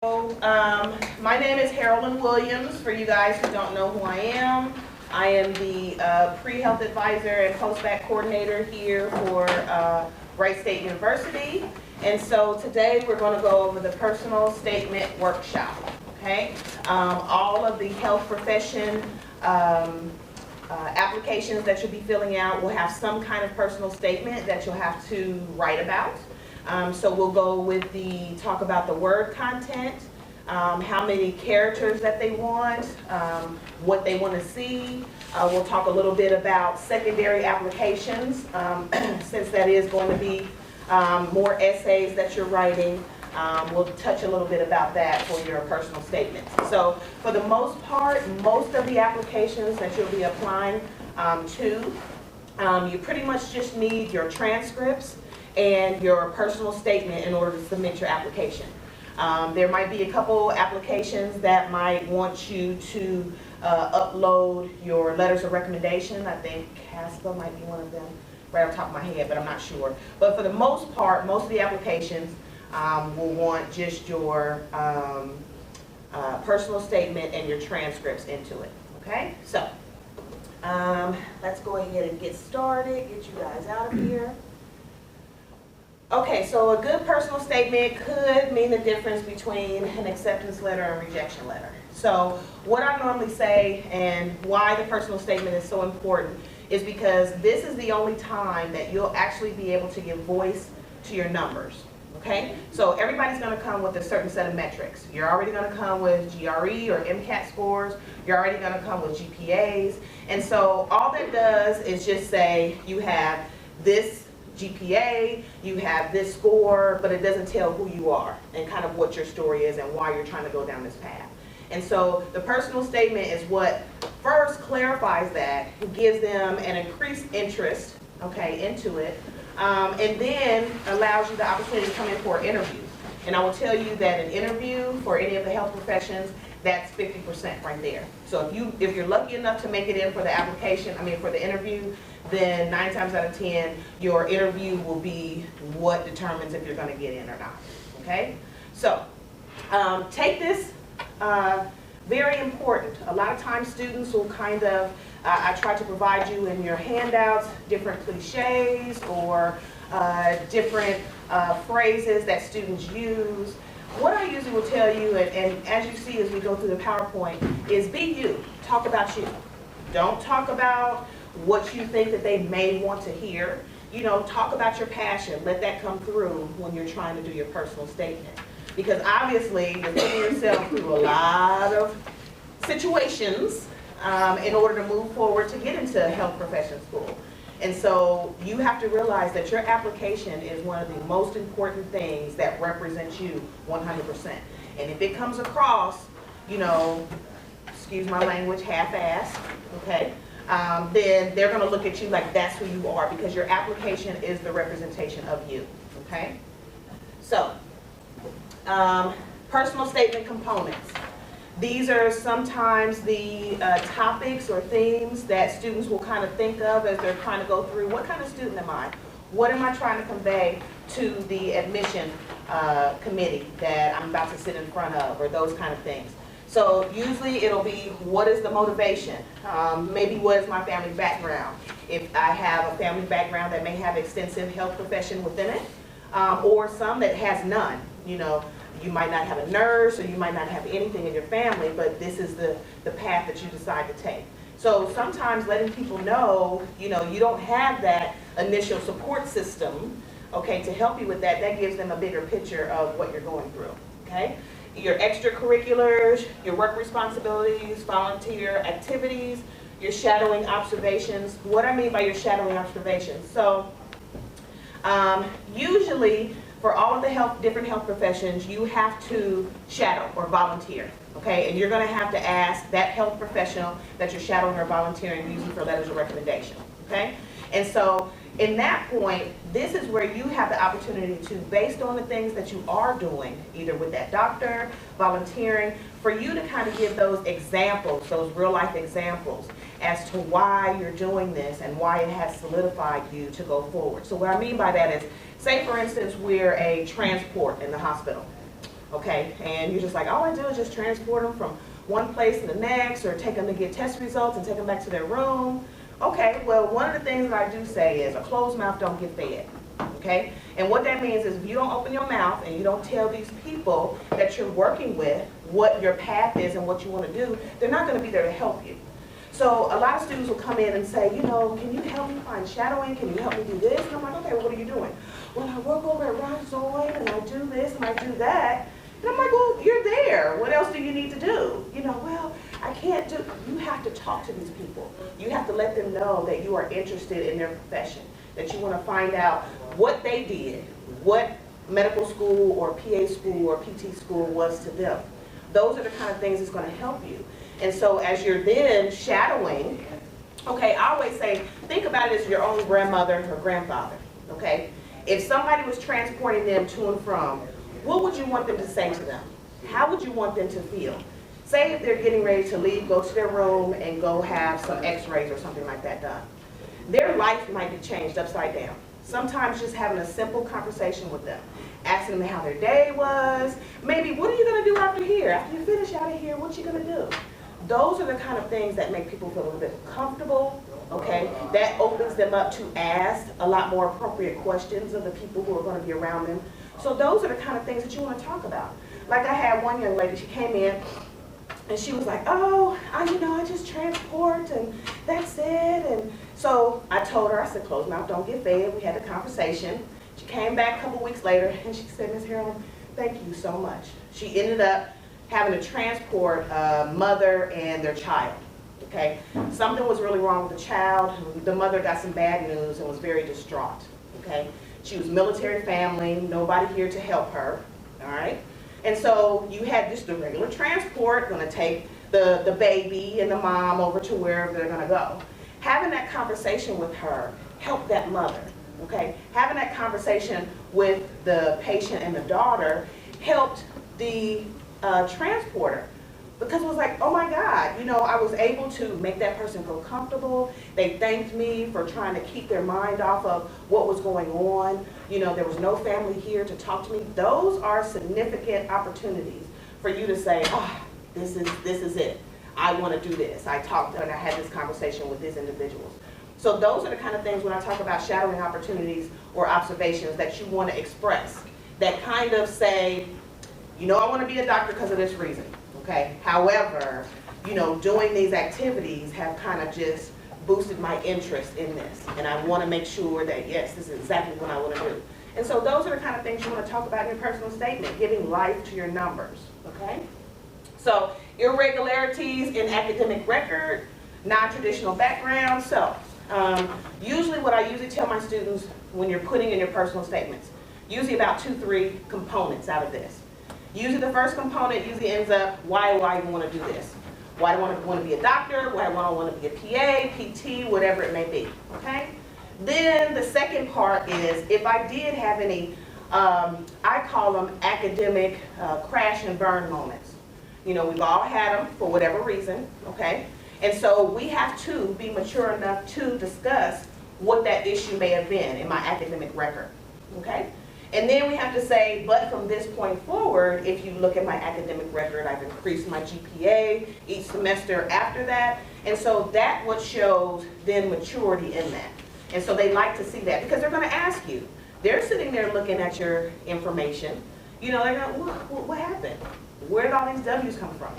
My name is Harolynn Williams. For you guys who don't know who I am the pre-health advisor and Post-Bac Coordinator here for Wright State University. And so today we're going to go over the personal statement workshop. Okay, all of the health profession applications that you'll be filling out will have some kind of personal statement that you'll have to write about. So we'll go with talk about the word content, how many characters that they want, what they want to see. We'll talk a little bit about secondary applications, since that is going to be more essays that you're writing. We'll touch a little bit about that for your personal statements. So for the most part, most of the applications that you'll be applying to, you pretty much just need your transcripts and your personal statement in order to submit your application. There might be a couple applications that might want you to upload your letters of recommendation. I think CASPA might be one of them right off the top of my head, but I'm not sure. But for the most part, most of the applications will want just your personal statement and your transcripts into it. Okay, so let's go ahead and get started, get you guys out of here. Okay, so a good personal statement could mean the difference between an acceptance letter and rejection letter. So what I normally say and why the personal statement is so important is because this is the only time that you'll actually be able to give voice to your numbers. Okay, so everybody's going to come with a certain set of metrics. You're already going to come with GRE or MCAT scores. You're already going to come with GPAs. And so all that does is just say you have this GPA, you have this score, but it doesn't tell who you are and kind of what your story is and why you're trying to go down this path. And so the personal statement is what first clarifies that, gives them an increased interest, okay, into it, and then allows you the opportunity to come in for an interview. And I will tell you that an interview for any of the health professions, that's 50% right there. So if you're lucky enough to make it in for the application, for the interview, then 9 times out of 10, your interview will be what determines if you're going to get in or not. Okay? So take this, very important. A lot of times students will kind of, I try to provide you in your handouts different cliches or different phrases that students use. What I usually will tell you, and as you see as we go through the PowerPoint, is be you. Talk about you. Don't talk about what you think that they may want to hear. You know, talk about your passion. Let that come through when you're trying to do your personal statement. Because obviously, you're putting yourself through a lot of situations in order to move forward to get into health profession school. And so you have to realize that your application is one of the most important things that represents you 100%. And if it comes across, you know, excuse my language, half-assed, okay, then they're going to look at you like that's who you are, because your application is the representation of you, okay? So, personal statement components. These are sometimes the topics or themes that students will kind of think of as they're trying to go through. What kind of student am I? What am I trying to convey to the admission committee that I'm about to sit in front of, or those kind of things. So usually it'll be, what is the motivation? Maybe what is my family background? If I have a family background that may have extensive health profession within it, or some that has none. You know, you might not have a nurse, or you might not have anything in your family, but this is the path that you decide to take. So sometimes letting people know, you know, you don't have that initial support system, okay, to help you with that, that gives them a bigger picture of what you're going through, okay? Your extracurriculars, your work responsibilities, volunteer activities, your shadowing observations. What I mean by your shadowing observations. So usually for all of the different health professions, you have to shadow or volunteer, okay? And you're going to have to ask that health professional that you're shadowing or volunteering using for letters of recommendation, okay? And so in that point, this is where you have the opportunity to, based on the things that you are doing, either with that doctor, volunteering, for you to kind of give those examples, those real life examples as to why you're doing this and why it has solidified you to go forward. So what I mean by that is, say for instance, we're a transport in the hospital. okay? And you're just like, all I do is just transport them from one place to the next, or take them to get test results and take them back to their room. Okay, well, one of the things that I do say is a closed mouth don't get fed, okay? And what that means is if you don't open your mouth and you don't tell these people that you're working with what your path is and what you want to do, they're not going to be there to help you. So a lot of students will come in and say, you know, can you help me find shadowing? Can you help me do this? And I'm like, okay, well, what are you doing? Well, I work over at Wright and I do this and I do that. And I'm like, well, you're there. What else do you need to do? You know, well, I can't do. You have to talk to these people. You have to let them know that you are interested in their profession, that you want to find out what they did, what medical school or PA school or PT school was to them. Those are the kind of things that's going to help you. And so as you're then shadowing, okay, I always say, think about it as your own grandmother or grandfather, okay? If somebody was transporting them to and from, what would you want them to say to them? How would you want them to feel? Say if they're getting ready to leave, go to their room and go have some x-rays or something like that done. Their life might be changed upside down. Sometimes just having a simple conversation with them, asking them how their day was, maybe what are you going to do after here? After you finish out of here, what you going to do? Those are the kind of things that make people feel a little bit comfortable, okay? That opens them up to ask a lot more appropriate questions of the people who are going to be around them. So those are the kind of things that you want to talk about. Like I had one young lady, she came in and she was like, oh, I just transport and that's it. And so I told her, I said, closed mouth don't get fed. We had a conversation. She came back a couple weeks later and she said, Ms. Harolynn, thank you so much. She ended up having to transport a mother and their child, okay? Something was really wrong with the child. The mother got some bad news and was very distraught, okay? She was military family, nobody here to help her, all right? And so you had just the regular transport, gonna take the baby and the mom over to wherever they're gonna go. Having that conversation with her helped that mother, okay? Having that conversation with the patient and the daughter helped the transporter, because it was like, oh my God, I was able to make that person feel comfortable. They thanked me for trying to keep their mind off of what was going on. There was no family here to talk to me. Those are significant opportunities for you to say, oh, this is it. I want to do this. I talked and I had this conversation with these individuals. So those are the kind of things when I talk about shadowing opportunities or observations that you want to express, that kind of say, I want to be a doctor because of this reason, okay? However, doing these activities have kind of just boosted my interest in this. And I want to make sure that, yes, this is exactly what I want to do. And so those are the kind of things you want to talk about in your personal statement, giving life to your numbers, okay? So irregularities in academic record, non-traditional background. So usually what I usually tell my students when you're putting in your personal statements, usually about 2-3 components out of this. Usually the first component usually ends up, why do I even want to do this? Why do I want to be a doctor? Why do I want to be a PA, PT, whatever it may be, okay? Then the second part is, if I did have any, I call them academic crash and burn moments. We've all had them for whatever reason, okay? And so we have to be mature enough to discuss what that issue may have been in my academic record, okay? And then we have to say, but from this point forward, if you look at my academic record, I've increased my GPA each semester after that. And so that what shows then maturity in that. And so they like to see that because they're going to ask you. They're sitting there looking at your information. They're going, what happened? Where did all these W's come from?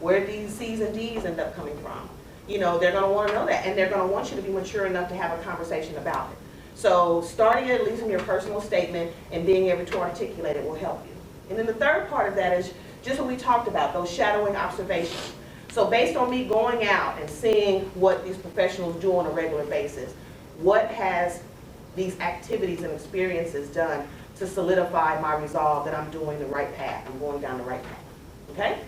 Where did these C's and D's end up coming from? They're going to want to know that. And they're going to want you to be mature enough to have a conversation about it. So starting at least in your personal statement and being able to articulate it will help you. And then the third part of that is just what we talked about, those shadowing observations. So based on me going out and seeing what these professionals do on a regular basis, what has these activities and experiences done to solidify my resolve that I'm doing the right path, I'm going down the right path, okay?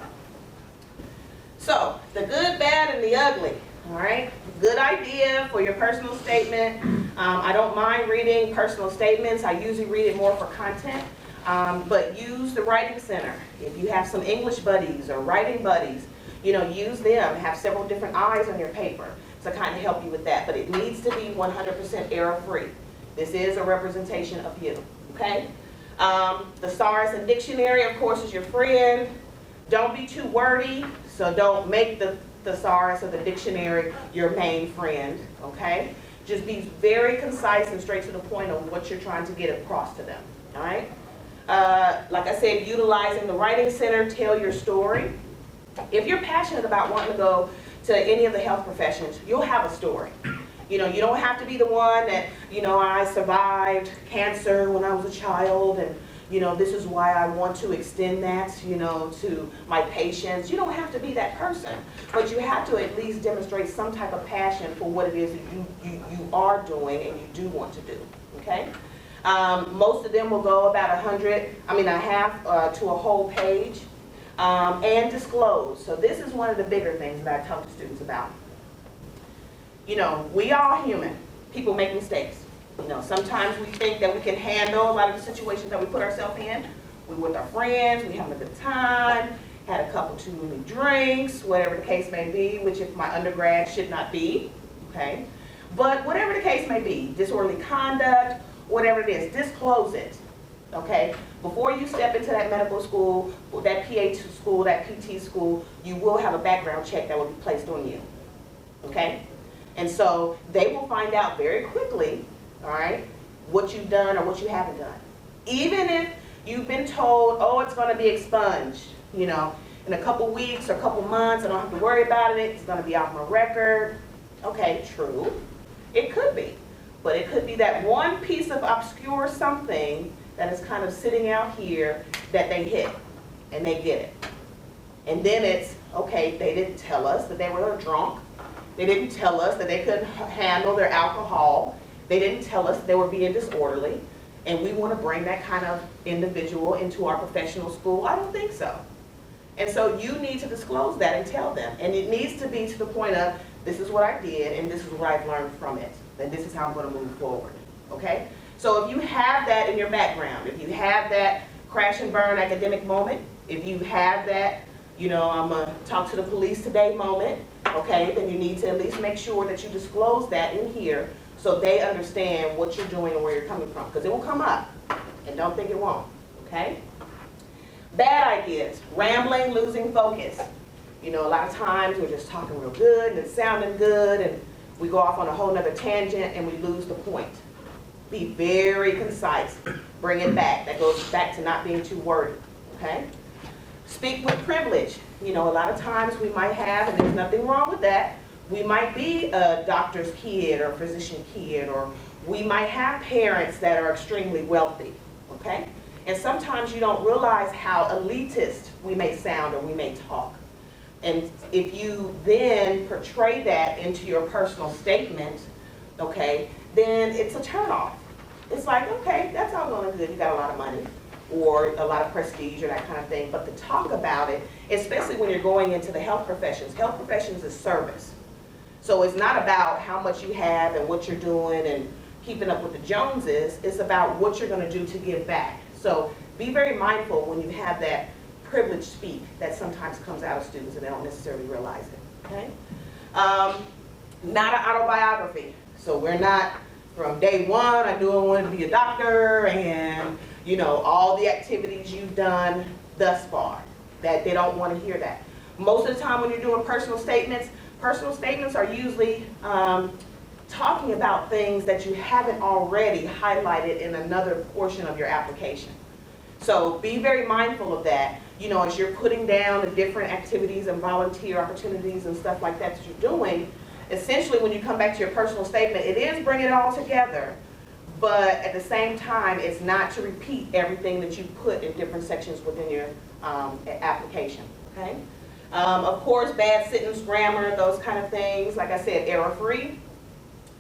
So the good, bad, and the ugly. All right, good idea for your personal statement. I don't mind reading personal statements. I usually read it more for content, but use the writing center. If you have some English buddies or writing buddies, use them. Have several different eyes on your paper to kind of help you with that, but it needs to be 100% error-free. This is a representation of you, okay? The thesaurus and dictionary, of course, is your friend. Don't be too wordy, so don't make the thesaurus or the dictionary your main friend, okay? Just be very concise and straight to the point of what you're trying to get across to them, all right? Like I said, utilizing the Writing Center, tell your story. If you're passionate about wanting to go to any of the health professions, you'll have a story. You know, you don't have to be the one that, you know, I survived cancer when I was a child, and, you know, this is why I want to extend that, you know, to my patients. You don't have to be that person, but you have to at least demonstrate some type of passion for what it is that you are doing and you do want to do, okay? Most of them will go about a half to a whole page, and disclose. So this is one of the bigger things that I talk to students about. You know, we all human. People make mistakes. You know, sometimes we think that we can handle a lot of the situations that we put ourselves in. We're with our friends, we have a good time, had a couple too many drinks, whatever the case may be, which if my undergrad should not be, okay? But whatever the case may be, disorderly conduct, whatever it is, disclose it, okay? Before you step into that medical school, that PA school, that PT school, you will have a background check that will be placed on you, okay? And so they will find out very quickly, all right, what you've done or what you haven't done. Even if you've been told, oh, it's going to be expunged, you know, in a couple weeks or a couple months, I don't have to worry about it, it's going to be off my record. Okay, true. It could be. But it could be that one piece of obscure something that is kind of sitting out here that they hit and they get it. And then it's, okay, they didn't tell us that they were drunk. They didn't tell us that they couldn't handle their alcohol. They didn't tell us they were being disorderly. And we want to bring that kind of individual into our professional school? I don't think so. And so you need to disclose that and tell them. And it needs to be to the point of, this is what I did and this is what I've learned from it. And this is how I'm going to move forward. Okay? So if you have that in your background, if you have that crash and burn academic moment, if you have that, you know, I'm going to talk to the police today moment, okay, then you need to at least make sure that you disclose that in here so they understand what you're doing and where you're coming from, because it will come up, and don't think it won't, okay? Bad ideas, rambling, losing focus. You know, a lot of times we're just talking real good and it's sounding good, and we go off on a whole nother tangent and we lose the point. Be very concise, bring it back. That goes back to not being too wordy, okay? Speak with privilege. You know, a lot of times we might have, and there's nothing wrong with that, we might be a doctor's kid or a physician kid, or we might have parents that are extremely wealthy, okay? And sometimes you don't realize how elitist we may sound or we may talk. And if you then portray that into your personal statement, okay, then it's a turnoff. It's like, okay, that's all well and good, you got a lot of money, or a lot of prestige or that kind of thing, but to talk about it, especially when you're going into the health professions is service. So it's not about how much you have and what you're doing and keeping up with the Joneses, it's about what you're going to do to give back. So be very mindful when you have that privileged speak that sometimes comes out of students and they don't necessarily realize it, okay? Not an autobiography. So we're not, from day one, I knew I wanted to be a doctor and, you know, all the activities you've done thus far, that they don't want to hear that. Most of the time when you're doing personal statements are usually talking about things that you haven't already highlighted in another portion of your application. So be very mindful of that, you know, as you're putting down the different activities and volunteer opportunities and stuff like that you're doing. Essentially, when you come back to your personal statement, it is bringing it all together, but at the same time, it's not to repeat everything that you put in different sections within your application, okay? Of course, bad sentence grammar, those kind of things, like I said, error-free.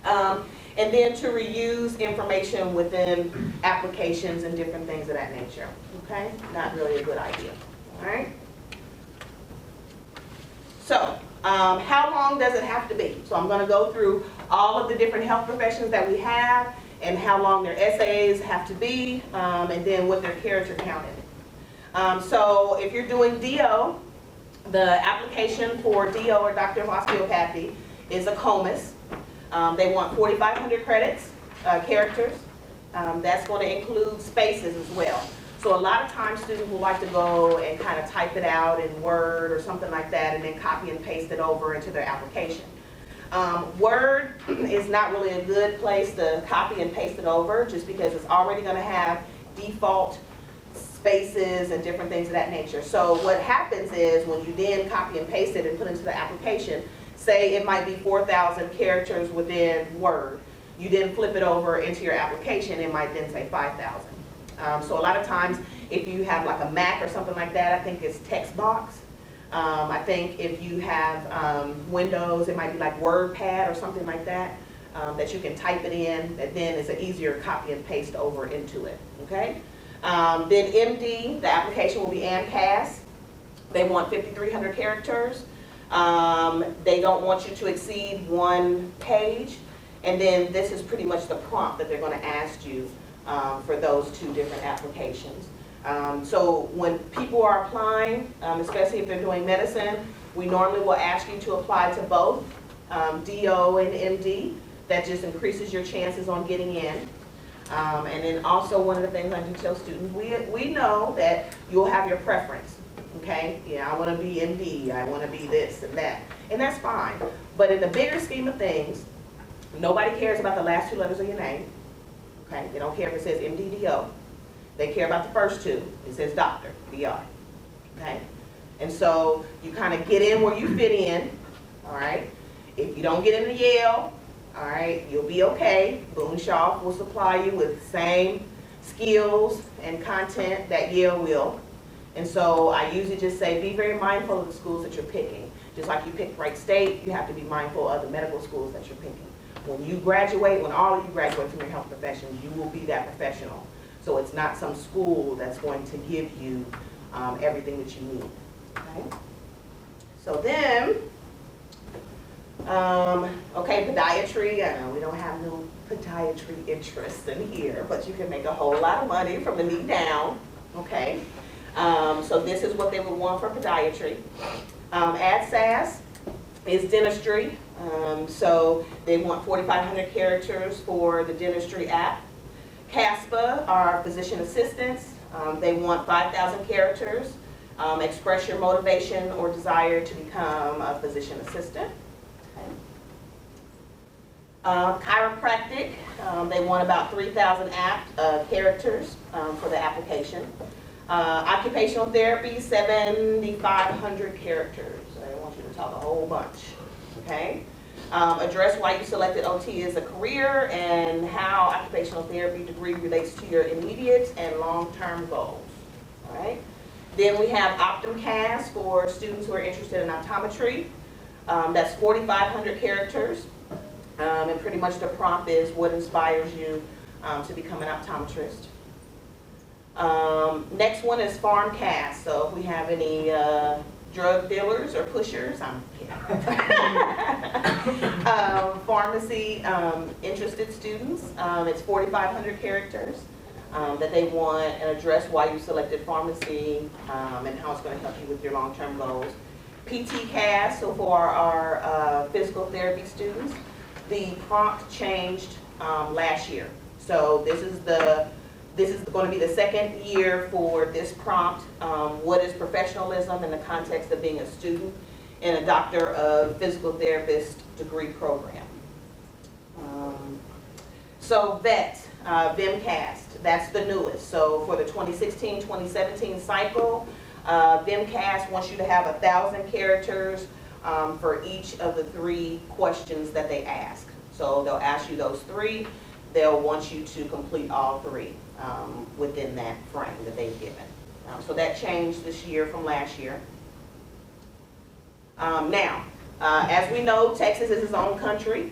And then to reuse information within applications and different things of that nature, okay? Not really a good idea, all right? So, how long does it have to be? So I'm going to go through all of the different health professions that we have and how long their essays have to be, and then what their character count is. So if you're doing DO, the application for DO or Doctor of Osteopathy is a COMIS. They want 4,500 credits, characters. That's going to include spaces as well. So a lot of times students will like to go and kind of type it out in Word or something like that and then copy and paste it over into their application. Word is not really a good place to copy and paste it over just because it's already going to have default spaces and different things of that nature. So what happens is when you then copy and paste it and put it into the application, say it might be 4,000 characters within Word. You then flip it over into your application, it might then say 5,000. So a lot of times if you have like a Mac or something like that, I think it's text box. I think if you have Windows, it might be like WordPad or something like that, that you can type it in, and then it's an easier copy and paste over into it, okay? Then MD, the application will be AMCAS. They want 5,300 characters. They don't want you to exceed 1 page. And then this is pretty much the prompt that they're going to ask you for those 2 different applications. So when people are applying, especially if they're doing medicine, we normally will ask you to apply to both DO and MD. That just increases your chances on getting in. And then also one of the things I do tell students, we know that you'll have your preference, okay? Yeah, I want to be MD, I want to be this and that, and that's fine. But in the bigger scheme of things, nobody cares about the last 2 letters of your name, okay? They don't care if it says MD-DO. They care about the first 2. It says doctor, DR, okay? And so you kind of get in where you fit in, all right? If you don't get into Yale, all right, you'll be okay. Boonshaw will supply you with the same skills and content that Yale will. And so I usually just say be very mindful of the schools that you're picking. Just like you picked Wright State, you have to be mindful of the medical schools that you're picking. When you graduate, when all of you graduate from your health professions, you will be that professional. So it's not some school that's going to give you everything that you need. Okay? So then, okay, podiatry. I know we don't have no podiatry interests in here, but you can make a whole lot of money from the knee down. Okay, so this is what they would want for podiatry. ADSAS is dentistry. So they want 4,500 characters for the dentistry app. CASPA are physician assistants. They want 5,000 characters. Express your motivation or desire to become a physician assistant. Chiropractic, they want about 3,000 characters for the application. Occupational therapy, 7,500 characters. I want you to talk a whole bunch, okay? Address why you selected OT as a career and how occupational therapy degree relates to your immediate and long-term goals, all right? Then we have OptumCAS for students who are interested in optometry. That's 4,500 characters. And pretty much the prompt is what inspires you to become an optometrist. Next one is PharmCast. So if we have any drug dealers or pushers, I'm kidding. Pharmacy interested students, it's 4,500 characters that they want, and address why you selected pharmacy and how it's going to help you with your long-term goals. PT-CAS, so for our physical therapy students, the prompt changed last year. So this is going to be the 2nd year for this prompt. What is professionalism in the context of being a student in a Doctor of Physical Therapist degree program? So VET, VMCAST, that's the newest. So for the 2016-2017 cycle, VMCAST wants you to have 1,000 characters for each of the 3 questions that they ask. So they'll ask you those 3. They'll want you to complete all 3 within that frame that they've given. So that changed this year from last year. Now, as we know, Texas is its own country.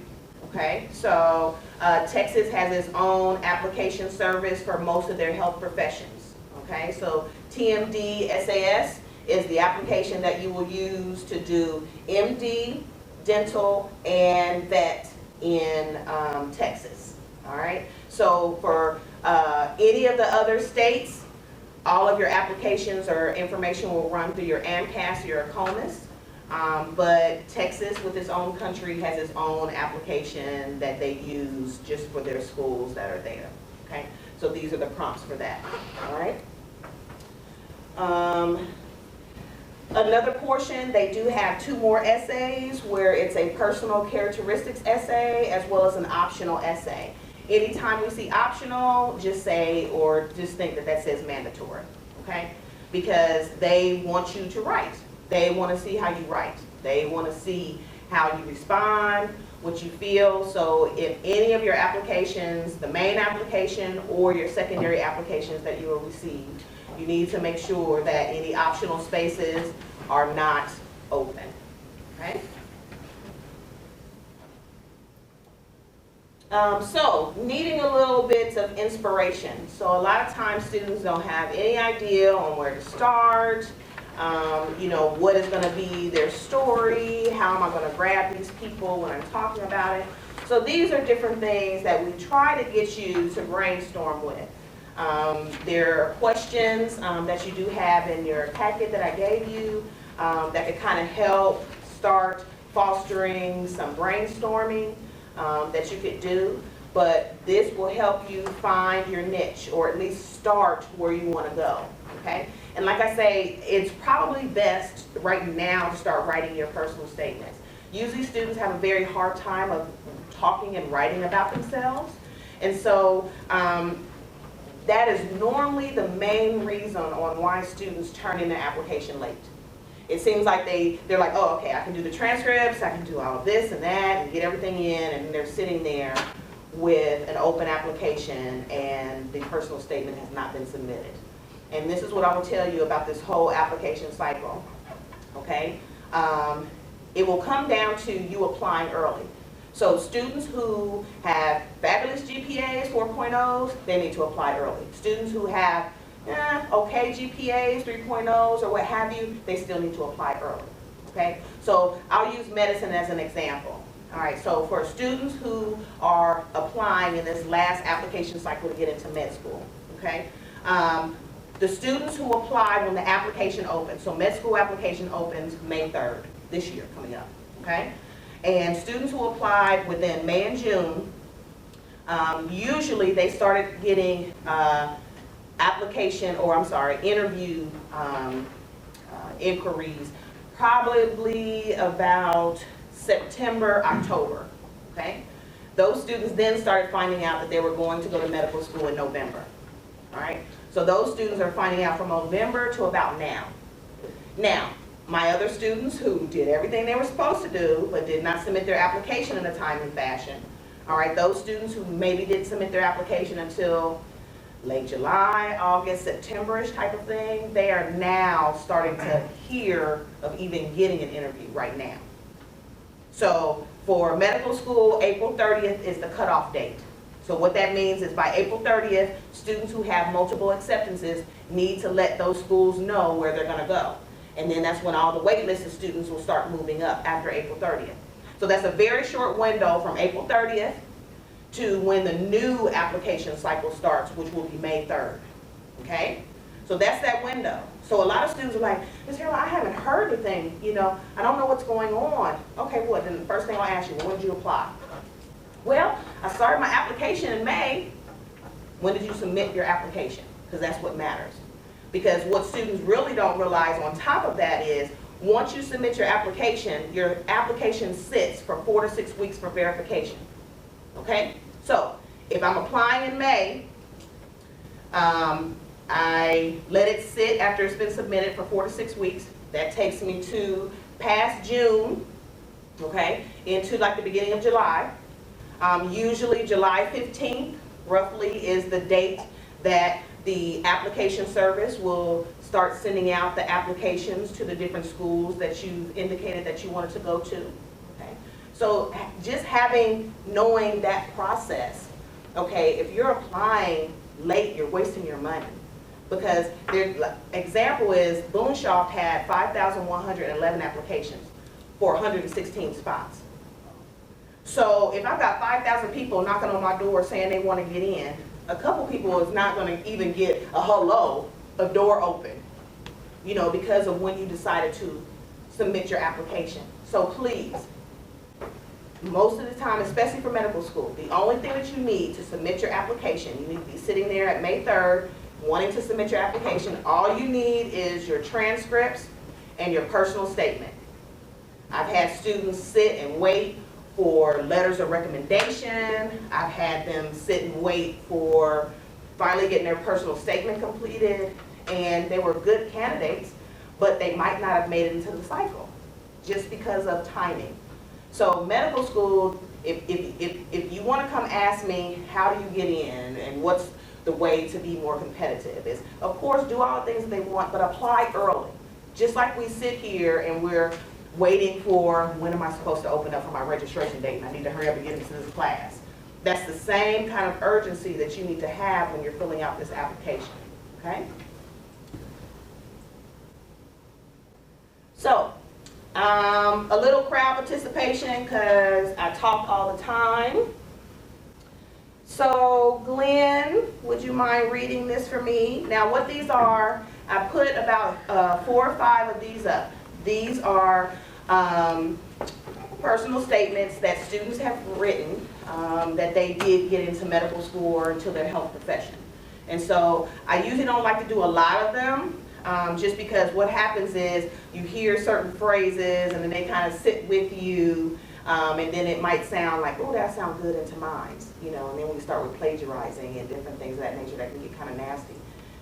Okay, so Texas has its own application service for most of their health professions. Okay, so TMD SAS is the application that you will use to do MD, dental, and vet in Texas. All right, so for any of the other states, all of your applications or information will run through your AMCAS or your ACOMAS. But Texas, with its own country, has its own application that they use just for their schools that are there. Okay, so these are the prompts for that. All right. Another portion, they do have 2 more essays where it's a personal characteristics essay as well as an optional essay. Anytime we see optional, just say, or just think that that says mandatory, okay? Because they want you to write. They want to see how you write. They want to see how you respond, what you feel. So if any of your applications, the main application or your secondary applications that you will receive, you need to make sure that any optional spaces are not open, okay? So, needing a little bit of inspiration. So a lot of times students don't have any idea on where to start, you know, what is going to be their story, how am I going to grab these people when I'm talking about it. So these are different things that we try to get you to brainstorm with. There are questions that you do have in your packet that I gave you that could kind of help start fostering some brainstorming that you could do, but this will help you find your niche, or at least start where you want to go, okay? And like I say, it's probably best right now to start writing your personal statements. Usually students have a very hard time of talking and writing about themselves, and so that is normally the main reason on why students turn in their application late. It seems like they're like, oh, okay, I can do the transcripts, I can do all of this and that, and get everything in, and they're sitting there with an open application and the personal statement has not been submitted. And this is what I will tell you about this whole application cycle, okay? It will come down to you applying early. So students who have fabulous GPAs, 4.0s, they need to apply early. Students who have okay GPAs, 3.0s, or what have you, they still need to apply early, okay? So I'll use medicine as an example. All right, so for students who are applying in this last application cycle to get into med school, okay? The students who apply when the application opens, so med school application opens May 3rd, this year coming up, okay? And students who applied within May and June, usually they started getting interview inquiries probably about September, October, okay? Those students then started finding out that they were going to go to medical school in November, all right? So those students are finding out from November to about now. Now, my other students who did everything they were supposed to do but did not submit their application in a timely fashion, all right, those students who maybe didn't submit their application until late July, August, September-ish type of thing, they are now starting to hear of even getting an interview right now. So for medical school, April 30th is the cutoff date. So what that means is by April 30th, students who have multiple acceptances need to let those schools know where they're going to go. And then that's when all the wait list of students will start moving up after April 30th. So that's a very short window from April 30th to when the new application cycle starts, which will be May 3rd, okay? So that's that window. So a lot of students are like, Ms. Harolynn, I haven't heard anything, you know, I don't know what's going on. Okay, well, then the first thing I'll ask you, when did you apply? Well, I started my application in May. When did you submit your application? Because that's what matters. Because what students really don't realize on top of that is, once you submit your application sits for 4 to 6 weeks for verification, okay? So, if I'm applying in May, I let it sit after it's been submitted for 4 to 6 weeks. That takes me to past June, okay, into like the beginning of July. Usually July 15th, roughly, is the date that the application service will start sending out the applications to the different schools that you've indicated that you wanted to go to, okay? So just knowing that process, okay, if you're applying late, you're wasting your money. Because their example is Boonshoft had 5,111 applications for 116 spots. So if I've got 5,000 people knocking on my door saying they want to get in, a couple people is not going to even get a hello, a door open, you know, because of when you decided to submit your application. So please, most of the time, especially for medical school, the only thing that you need to submit your application, you need to be sitting there at May 3rd, wanting to submit your application, all you need is your transcripts and your personal statement. I've had students sit and wait for letters of recommendation. I've had them sit and wait for finally getting their personal statement completed, and they were good candidates, but they might not have made it into the cycle just because of timing. So medical school, if you want to come ask me, how do you get in and what's the way to be more competitive, is of course do all the things that they want, but apply early. Just like we sit here and we're waiting for, when am I supposed to open up for my registration date, and I need to hurry up and get into this class. That's the same kind of urgency that you need to have when you're filling out this application, okay? So, a little crowd participation because I talk all the time. So, Glenn, would you mind reading this for me? Now, what these are, I put about 4 or 5 of these up. These are personal statements that students have written that they did get into medical school or into their health profession. And so I usually don't like to do a lot of them just because what happens is you hear certain phrases and then they kind of sit with you and then it might sound like, oh, that sounds good into minds, you know, and then we start with plagiarizing and different things of that nature that can get kind of nasty.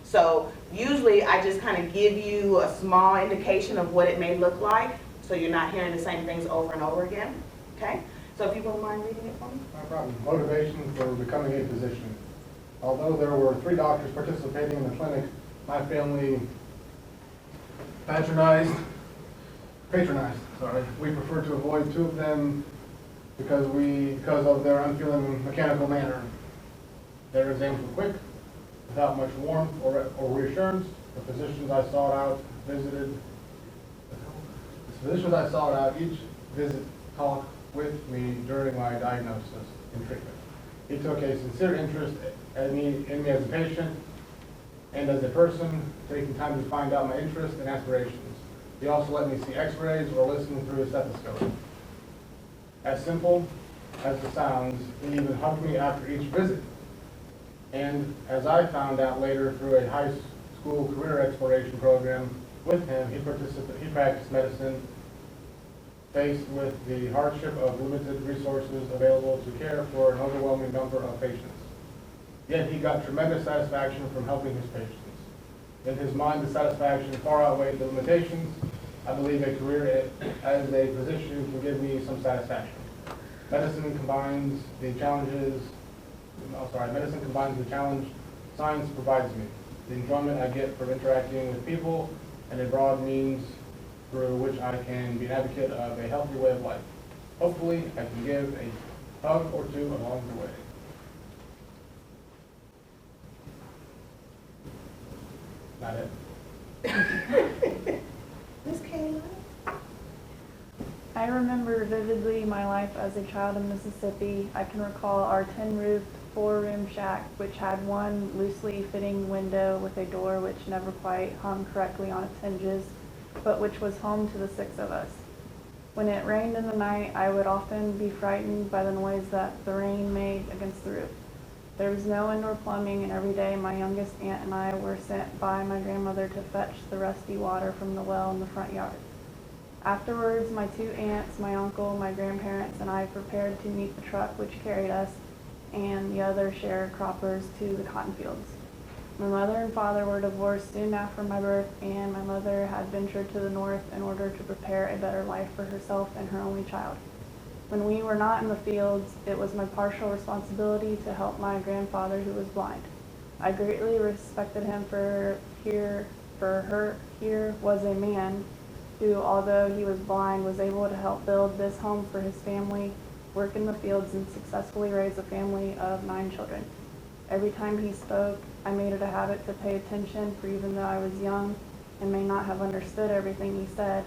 So usually I just kind of give you a small indication of what it may look like so you're not hearing the same things over and over again, okay? So if you wouldn't mind reading it for me. No problem. Motivation for becoming a physician. Although there were 3 doctors participating in the clinic, my family patronized, we prefer to avoid 2 of them because of their unfeeling mechanical manner. Their exams were quick, without much warmth or reassurance. The physicians I sought out each visit talked with me during my diagnosis and treatment. He took a sincere interest in me as a patient and as a person, taking time to find out my interests and aspirations. He also let me see x-rays or listen through a stethoscope. As simple as it sounds, he even hugged me after each visit. And as I found out later through a high school career exploration program with him, he practiced medicine, faced with the hardship of limited resources available to care for an overwhelming number of patients. Yet he got tremendous satisfaction from helping his patients. In his mind, the satisfaction far outweighed the limitations. I believe a career as a physician can give me some satisfaction. Medicine combines the challenge science provides me, the enjoyment I get from interacting with people, and a broad means through which I can be an advocate of a healthy way of life. Hopefully, I can give a hug or 2 along the way. Not it. Miss Kayla? I remember vividly my life as a child in Mississippi. I can recall our tin-roofed 4-room shack, which had one loosely fitting window with a door which never quite hung correctly on its hinges, but which was home to the 6 of us. When it rained in the night, I would often be frightened by the noise that the rain made against the roof. There was no indoor plumbing, and every day my youngest aunt and I were sent by my grandmother to fetch the rusty water from the well in the front yard. Afterwards, my 2 aunts, my uncle, my grandparents, and I prepared to meet the truck which carried us and the other sharecroppers to the cotton fields. My mother and father were divorced soon after my birth, and my mother had ventured to the north in order to prepare a better life for herself and her only child. When we were not in the fields, it was my partial responsibility to help my grandfather who was blind. I greatly respected him for here was a man who, although he was blind, was able to help build this home for his family, work in the fields, and successfully raise a family of 9 children. Every time he spoke, I made it a habit to pay attention, for even though I was young and may not have understood everything he said,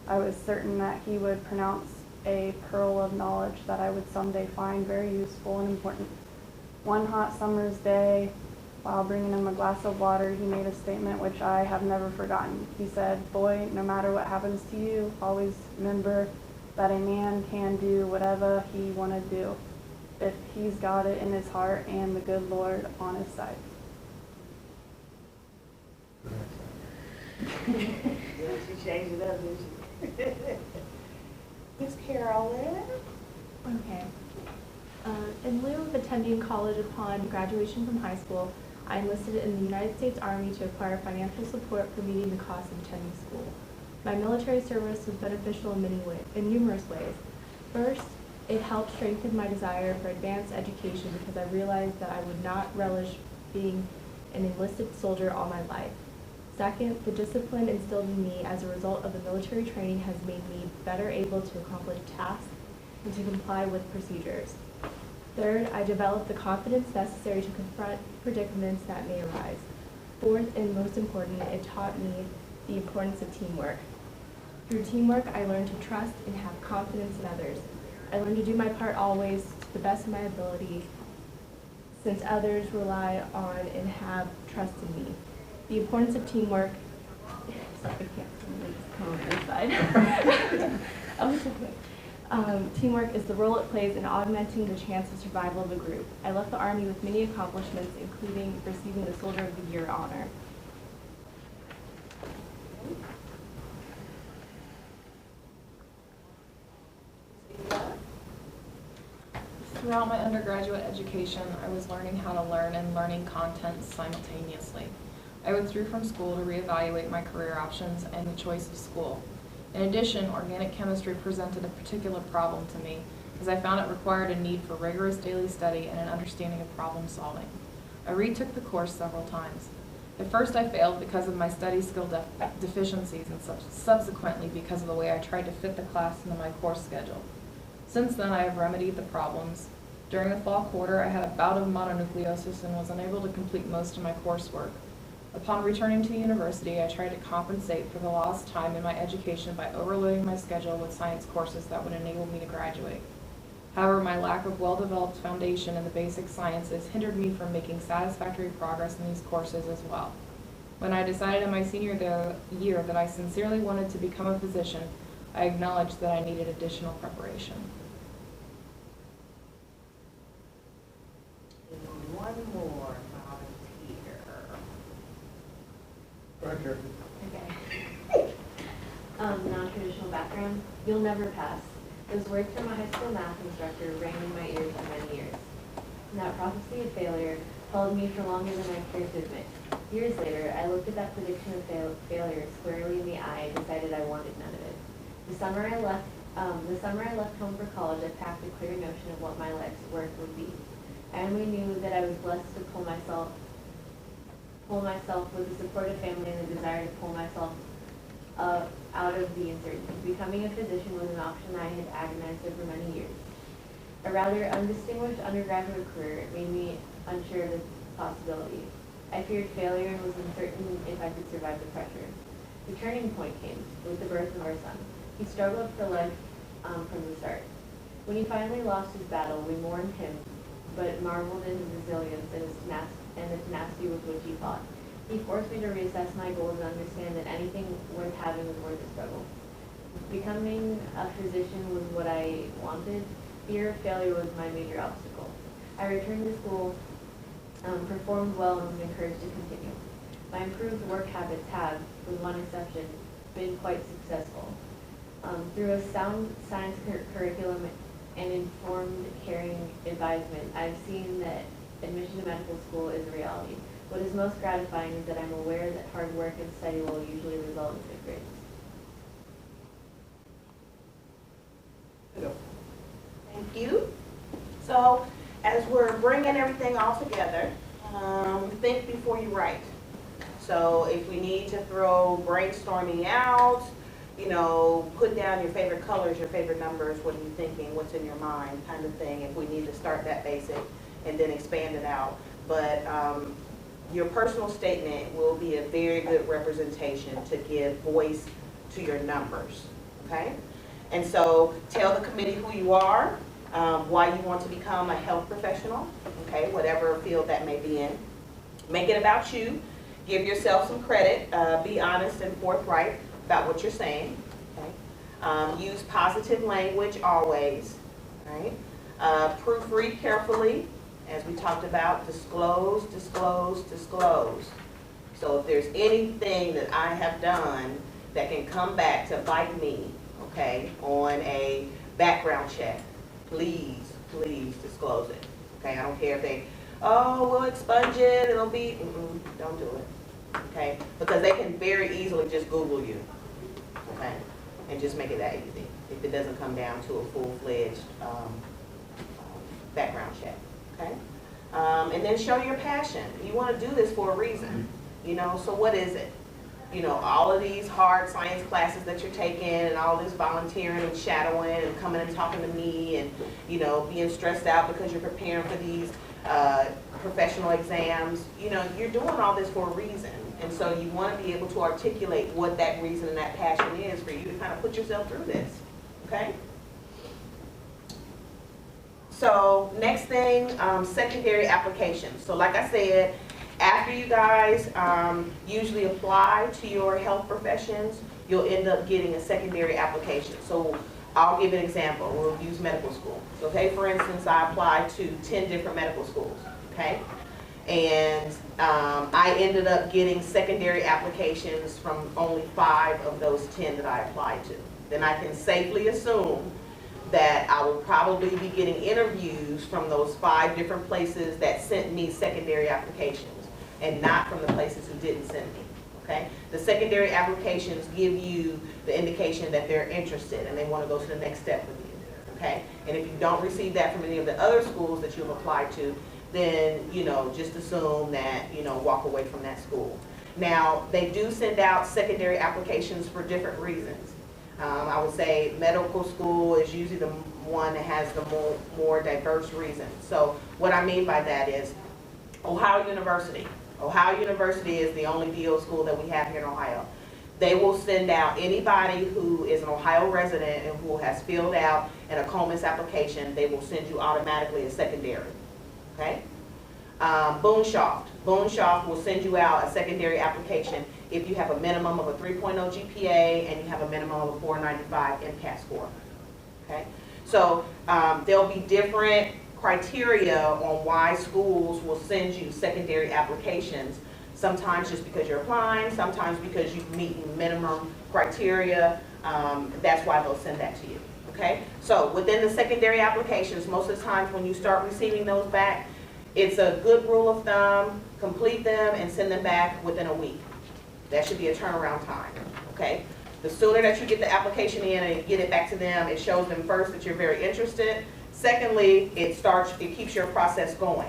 I was certain that he would pronounce a pearl of knowledge that I would someday find very useful and important. One hot summer's day, while bringing him a glass of water, he made a statement which I have never forgotten. He said, "Boy, no matter what happens to you, always remember that a man can do whatever he want to do if he's got it in his heart and the good Lord on his side. She changed it up, didn't she? Miss Carolyn? Okay. In lieu of attending college upon graduation from high school, I enlisted in the United States Army to acquire financial support for meeting the cost of attending school. My military service was beneficial in numerous ways. First, it helped strengthen my desire for advanced education because I realized that I would not relish being an enlisted soldier all my life. Second, the discipline instilled in me as a result of the military training has made me better able to accomplish tasks and to comply with procedures. Third, I developed the confidence necessary to confront predicaments that may arise. Fourth, and most important, it taught me the importance of teamwork. Through teamwork, I learned to trust and have confidence in others. I learned to do my part always to the best of my ability, since others rely on and have trust in me. The importance of teamwork. Sorry, I can't really come on this side. Teamwork is the role it plays in augmenting the chance of survival of a group. I left the Army with many accomplishments, including receiving the Soldier of the Year honor. Throughout my undergraduate education, I was learning how to learn and learning content simultaneously. I withdrew from school to reevaluate my career options and the choice of school. In addition, organic chemistry presented a particular problem to me, as I found it required a need for rigorous daily study and an understanding of problem solving. I retook the course several times. At first I failed because of my study skill deficiencies and subsequently because of the way I tried to fit the class into my course schedule. Since then, I have remedied the problems. During the fall quarter, I had a bout of mononucleosis and was unable to complete most of my coursework. Upon returning to university, I tried to compensate for the lost time in my education by overloading my schedule with science courses that would enable me to graduate. However, my lack of well-developed foundation in the basic sciences hindered me from making satisfactory progress in these courses as well. When I decided in my senior year that I sincerely wanted to become a physician, I acknowledged that I needed additional preparation. And one more volunteer. Go ahead, Sheriff. Okay. Non-traditional background, you'll never pass. Those words from a high school math instructor rang in my ears for many years. And that prophecy of failure followed me for longer than I cared to admit. Years later, I looked at that prediction of failure squarely in the eye and decided I wanted none of it. The summer I left home for college, I packed a clear notion of what my life's work would be. I only knew that I was blessed to pull myself with a supportive family and the desire to pull myself out of the uncertainty. Becoming a physician was an option I had agonized over many years. A rather undistinguished undergraduate career made me unsure of the possibility. I feared failure and was uncertain if I could survive the pressure. The turning point came with the birth of our son. He struggled for life from the start. When he finally lost his battle, we mourned him, but marveled at his resilience and the tenacity with which he fought. He forced me to reassess my goals and understand that anything worth having was worth the struggle. Becoming a physician was what I wanted. Fear of failure was my major obstacle. I returned to school, performed well, and was encouraged to continue. My improved work habits have, with one exception, been quite successful. Through a sound science curriculum and informed, caring advisement, I've seen that admission to medical school is a reality. What is most gratifying is that I'm aware that hard work and study will usually result in good grades. Thank you. So, as we're bringing everything all together, think before you write. So if we need to throw brainstorming out, put down your favorite colors, your favorite numbers, what are you thinking, what's in your mind, kind of thing, if we need to start that basic and then expand it out. But your personal statement will be a very good representation to give voice to your numbers, okay? And so tell the committee who you are, why you want to become a health professional, okay, whatever field that may be in. Make it about you. Give yourself some credit. Be honest and forthright about what you're saying, okay? Use positive language always, right? Proofread carefully, as we talked about, disclose, disclose, disclose. So if there's anything that I have done that can come back to bite me, okay, on a background check, please, please disclose it. Okay, I don't care if they, oh, we'll expunge it, it'll be, don't do it. Okay, because they can very easily just Google you, okay, and just make it that easy if it doesn't come down to a full-fledged background check, okay? And then show your passion. You want to do this for a reason, you know, so what is it? You know, all of these hard science classes that you're taking and all this volunteering and shadowing and coming and talking to me and, you know, being stressed out because you're preparing for these professional exams. You know, you're doing all this for a reason. And so you want to be able to articulate what that reason and that passion is for you to kind of put yourself through this, okay? So next thing, secondary applications. So like I said, after you guys usually apply to your health professions, you'll end up getting a secondary application. So I'll give an example. We'll use medical school. So okay, for instance, I applied to 10 different medical schools, okay? And I ended up getting secondary applications from only 5 of those 10 that I applied to. Then I can safely assume that I will probably be getting interviews from those 5 different places that sent me secondary applications and not from the places who didn't send me, okay? The secondary applications give you the indication that they're interested and they want to go to the next step with you, okay? And if you don't receive that from any of the other schools that you've applied to, then, you know, just assume that, you know, walk away from that school. Now, they do send out secondary applications for different reasons. I would say medical school is usually the one that has the more diverse reasons. So what I mean by that is Ohio University. Ohio University is the only DO school that we have here in Ohio. They will send out anybody who is an Ohio resident and who has filled out an ACOMAS application, they will send you automatically a secondary, okay? Boonshoft will send you out a secondary application if you have a minimum of a 3.0 GPA and you have a minimum of a 495 MCAT score, okay? So there'll be different criteria on why schools will send you secondary applications, sometimes just because you're applying, sometimes because you meet minimum criteria. That's why they'll send that to you, okay? So within the secondary applications, most of the times when you start receiving those back, it's a good rule of thumb, complete them and send them back within a week. That should be a turnaround time, okay? The sooner that you get the application in and get it back to them, it shows them first that you're very interested. Secondly, it keeps your process going.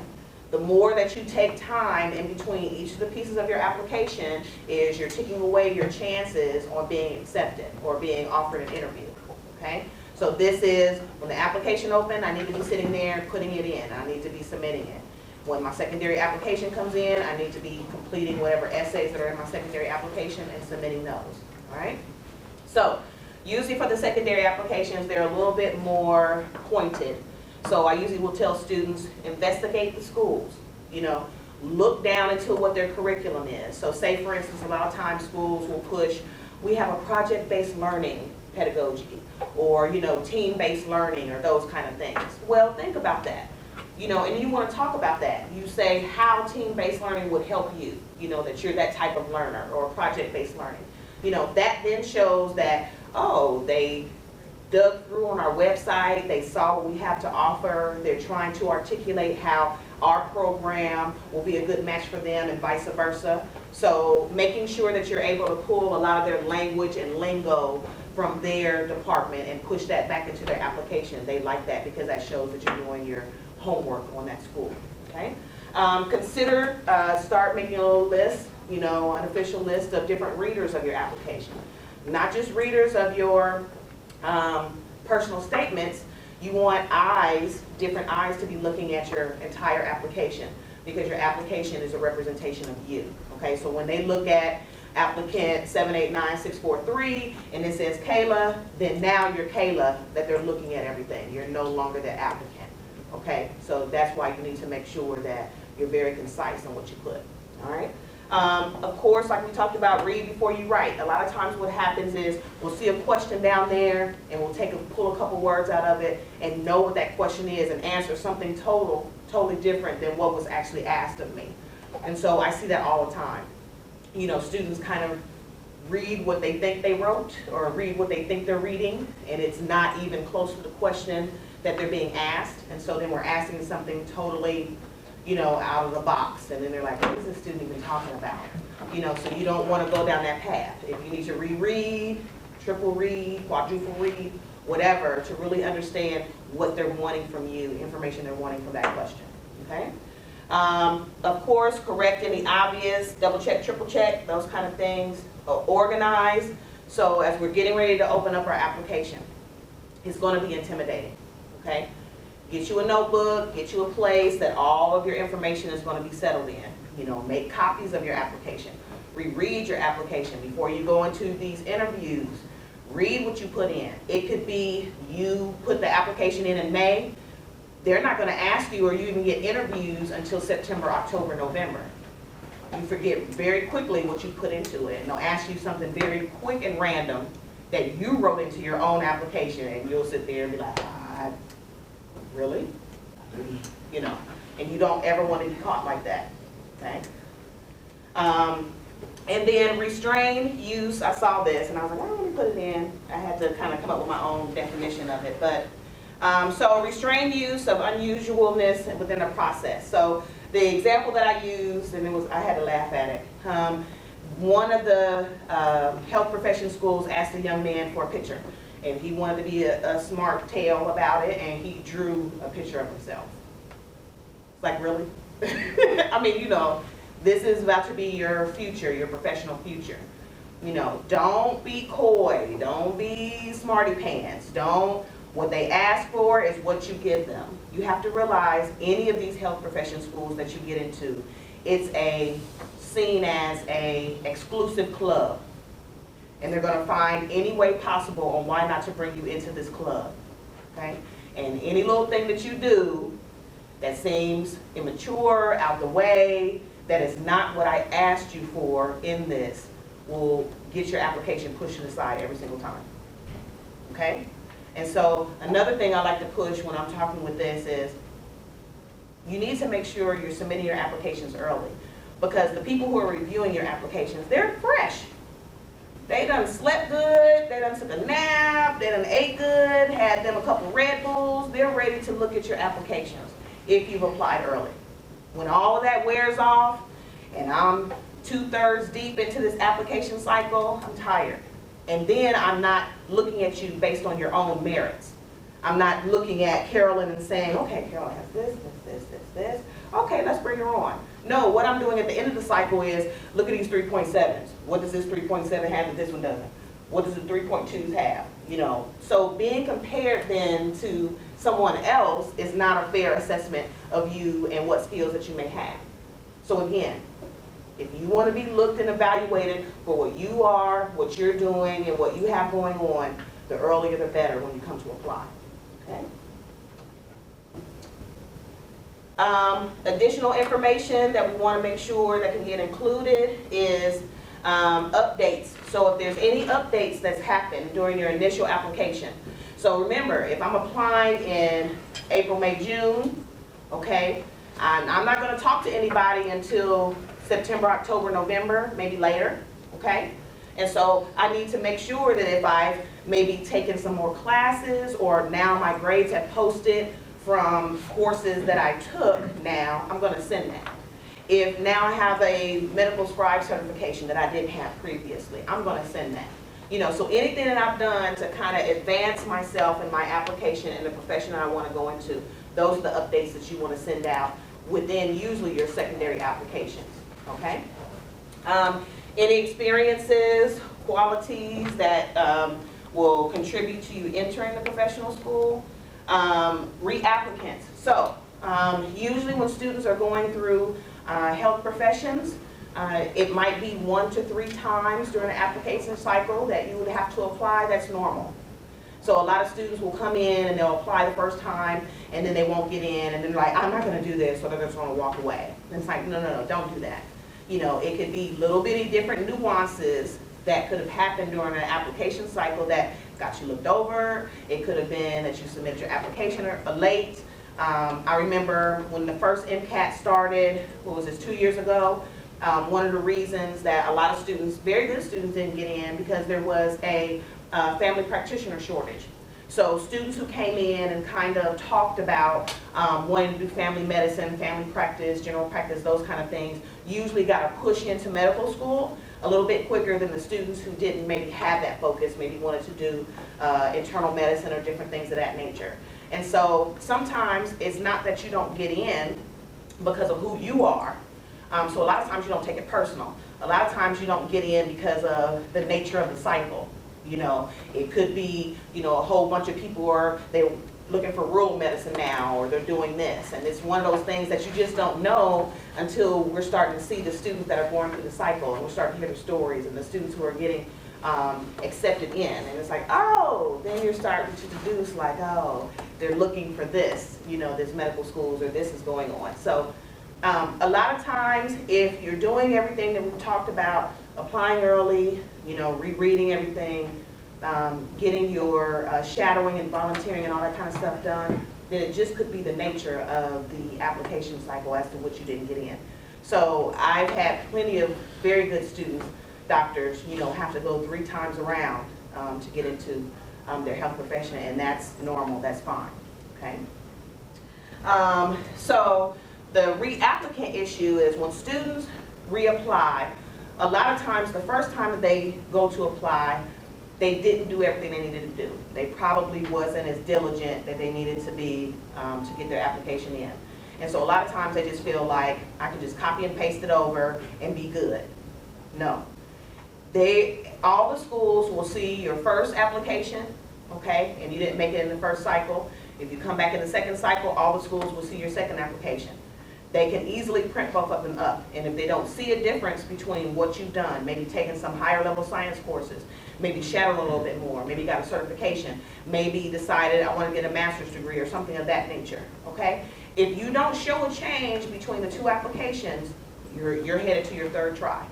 The more that you take time in between each of the pieces of your application is you're taking away your chances on being accepted or being offered an interview, okay? So this is, when the application opened, I need to be sitting there putting it in. I need to be submitting it. When my secondary application comes in, I need to be completing whatever essays that are in my secondary application and submitting those, all right? So usually for the secondary applications, they're a little bit more pointed. So I usually will tell students, investigate the schools, you know, look down into what their curriculum is. So say, for instance, a lot of times schools will push, we have a project-based learning pedagogy or, you know, team-based learning or those kind of things. Well, think about that. You know, and you want to talk about that. You say how team-based learning would help you, you know, that you're that type of learner or project-based learning. You know, that then shows that, oh, they dug through on our website, they saw what we have to offer, they're trying to articulate how our program will be a good match for them and vice versa. So making sure that you're able to pull a lot of their language and lingo from their department and push that back into their application. They like that because that shows that you're doing your homework on that school, okay? Start making a little list, you know, an official list of different readers of your application. Not just readers of your personal statements. You want eyes, different eyes to be looking at your entire application because your application is a representation of you, okay? So when they look at applicant 789643 and it says Kayla, then now you're Kayla that they're looking at everything. You're no longer the applicant. Okay, so that's why you need to make sure that you're very concise in what you put, all right? Of course, like we talked about, read before you write. A lot of times what happens is we'll see a question down there and we'll pull a couple words out of it and know what that question is and answer something totally different than what was actually asked of me. And so I see that all the time. You know, students kind of read what they think they wrote or read what they think they're reading, and it's not even close to the question that they're being asked. And so then we're asking something totally, you know, out of the box, and then they're like, what is this student even talking about? You know, so you don't want to go down that path. If you need to reread, triple read, quadruple read, whatever, to really understand what they're wanting from you, information they're wanting from that question, okay? Of course, correct any obvious, double check, triple check, those kind of things. Organize. So as we're getting ready to open up our application, it's going to be intimidating, okay? Get you a notebook, get you a place that all of your information is going to be settled in. You know, make copies of your application. Reread your application before you go into these interviews. Read what you put in. It could be you put the application in May. They're not going to ask you or you even get interviews until September, October, November. You forget very quickly what you put into it. And they'll ask you something very quick and random that you wrote into your own application, and you'll sit there and be like, really? You know, and you don't ever want to be caught like that, okay? And then restrain use, I saw this and I was like, let me put it in. I had to kind of come up with my own definition of it. But so restrained use of unusualness within a process. So the example that I used, and I had to laugh at it. One of the health profession schools asked a young man for a picture, and he wanted to be a smart tale about it, and he drew a picture of himself. It's like, really? I mean, you know, this is about to be your future, your professional future. You know, don't be coy, don't be smarty pants, what they ask for is what you give them. You have to realize any of these health profession schools that you get into, it's seen as a exclusive club. And they're going to find any way possible on why not to bring you into this club, okay? And any little thing that you do that seems immature, out the way, that is not what I asked you for in this, will get your application pushed aside every single time, okay? And so another thing I like to push when I'm talking with this is you need to make sure you're submitting your applications early, because the people who are reviewing your applications, they're fresh. They done slept good, they done took a nap, they done ate good, had them a couple Red Bulls. They're ready to look at your applications if you've applied early. When all of that wears off and I'm 2/3 deep into this application cycle, I'm tired. And then I'm not looking at you based on your own merits. I'm not looking at Harolynn and saying, okay, Harolynn has this. Okay, let's bring her on. No, what I'm doing at the end of the cycle is look at these 3.7s. What does this 3.7 have that this one doesn't? What does the 3.2s have? You know, so being compared then to someone else is not a fair assessment of you and what skills that you may have. So again, if you want to be looked and evaluated for what you are, what you're doing, and what you have going on, the earlier the better when you come to apply, okay? Additional information that we want to make sure that can get included is updates. So if there's any updates that's happened during your initial application. So remember, if I'm applying in April, May, June, okay, I'm not going to talk to anybody until September, October, November, maybe later, okay? And so I need to make sure that if I've maybe taken some more classes or now my grades have posted from courses that I took now, I'm going to send that. If now I have a medical scribe certification that I didn't have previously, I'm going to send that. You know, so anything that I've done to kind of advance myself in my application and the profession that I want to go into, those are the updates that you want to send out within usually your secondary applications, okay? Any experiences, qualities that will contribute to you entering the professional school. Reapplicants. So usually when students are going through health professions, it might be 1 to 3 times during the application cycle that you would have to apply. That's normal. So a lot of students will come in and they'll apply the first time and then they won't get in and then they're like, I'm not going to do this, so they're just going to walk away. And it's like, no, don't do that. You know, it could be little bitty different nuances that could have happened during an application cycle that got you looked over. It could have been that you submitted your application late. I remember when the first MCAT started, what was this, 2 years ago? One of the reasons that a lot of students, very good students, didn't get in because there was a family practitioner shortage. So students who came in and kind of talked about wanting to do family medicine, family practice, general practice, those kind of things, usually got a push into medical school a little bit quicker than the students who didn't maybe have that focus, maybe wanted to do internal medicine or different things of that nature. And so sometimes it's not that you don't get in because of who you are. So a lot of times you don't take it personal. A lot of times you don't get in because of the nature of the cycle. You know, it could be, you know, a whole bunch of people they're looking for rural medicine now, or they're doing this. And it's one of those things that you just don't know until we're starting to see the students that are going through the cycle, and we're starting to hear the stories and the students who are getting accepted in. And it's like, oh, then you're starting to deduce like, oh, they're looking for this, you know, this medical schools, or this is going on. So a lot of times, if you're doing everything that we've talked about, applying early, you know, rereading everything, getting your shadowing and volunteering and all that kind of stuff done, then it just could be the nature of the application cycle as to what you didn't get in. So I've had plenty of very good students, doctors, you know, have to go 3 times around to get into their health profession, and that's normal, that's fine, okay? So the reapplicant issue is when students reapply, a lot of times the first time that they go to apply, they didn't do everything they needed to do. They probably wasn't as diligent that they needed to be to get their application in. And so a lot of times they just feel like I can just copy and paste it over and be good. No. All the schools will see your first application, okay, and you didn't make it in the first cycle. If you come back in the second cycle, all the schools will see your second application. They can easily print both of them up, and if they don't see a difference between what you've done, maybe taken some higher level science courses, maybe shadowed a little bit more, maybe got a certification, maybe decided I want to get a master's degree or something of that nature, okay? If you don't show a change between the 2 applications, you're headed to your 3rd try,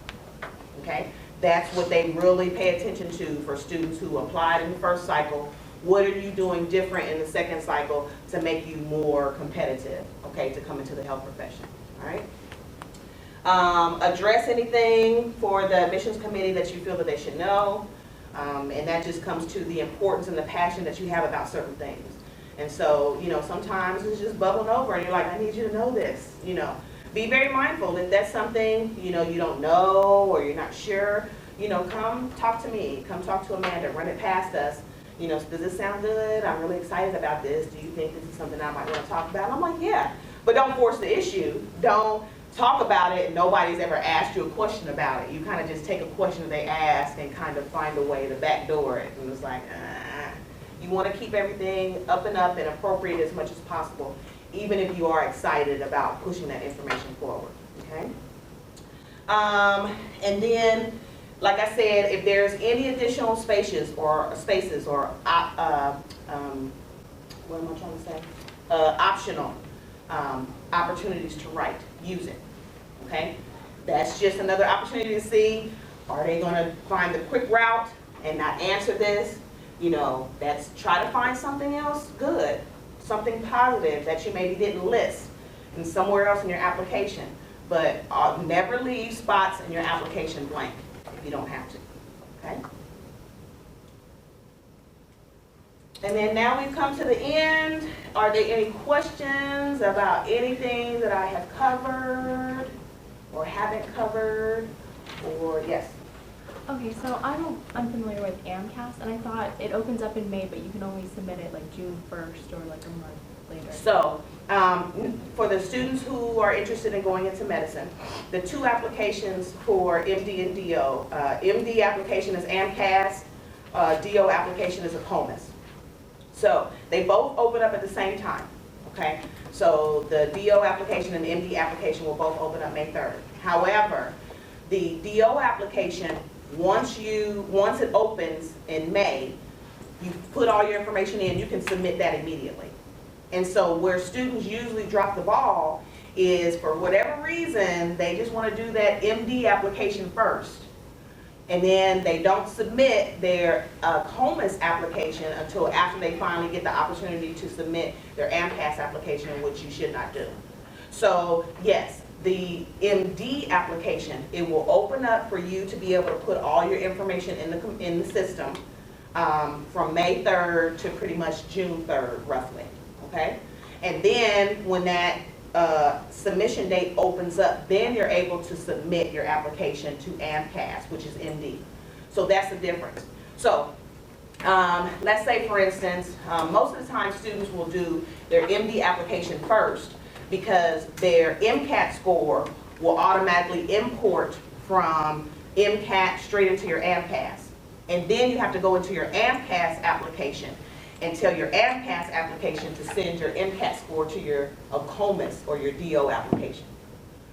okay? That's what they really pay attention to for students who applied in the first cycle. What are you doing different in the second cycle to make you more competitive, okay, to come into the health profession, all right? Address anything for the admissions committee that you feel that they should know, and that just comes to the importance and the passion that you have about certain things. And so, you know, sometimes it's just bubbling over and you're like, I need you to know this, you know. Be very mindful if that's something, you know, you don't know or you're not sure, you know, come talk to me, come talk to Amanda, run it past us. You know, does this sound good? I'm really excited about this. Do you think this is something I might want to talk about? I'm like, yeah. But don't force the issue. Don't talk about it and nobody's ever asked you a question about it. You kind of just take a question they ask and kind of find a way to backdoor it. And it's like, you want to keep everything up and appropriate as much as possible, even if you are excited about pushing that information forward, okay? And then, like I said, if there's any additional spaces or what am I trying to say? Optional opportunities to write, use it, okay? That's just another opportunity to see, are they going to find the quick route and not answer this? You know, try to find something else good, something positive that you maybe didn't list and somewhere else in your application. But never leave spots in your application blank if you don't have to, okay? And then now we've come to the end. Are there any questions about anything that I have covered or haven't covered? Or yes? Okay, so I'm unfamiliar with AMCAS, and I thought it opens up in May, but you can only submit it like June 1st or like a month later. So, for the students who are interested in going into medicine, the 2 applications for MD and DO, MD application is AMCAS, DO application is APOMAS. So, they both open up at the same time, okay? So, the DO application and the MD application will both open up May 3rd. However, the DO application, once it opens in May, you put all your information in, you can submit that immediately. And so where students usually drop the ball is for whatever reason, they just want to do that MD application first. And then they don't submit their COMAS application until after they finally get the opportunity to submit their AMCAS application, which you should not do. So yes, the MD application, it will open up for you to be able to put all your information in the system from May 3rd to pretty much June 3rd, roughly, okay? And then when that submission date opens up, then you're able to submit your application to AMCAS, which is MD. So that's the difference. So let's say, for instance, most of the time students will do their MD application first because their MCAT score will automatically import from MCAT straight into your AMCAS. And then you have to go into your AMCAS application and tell your AMCAS application to send your MCAT score to your COMAS or your DO application.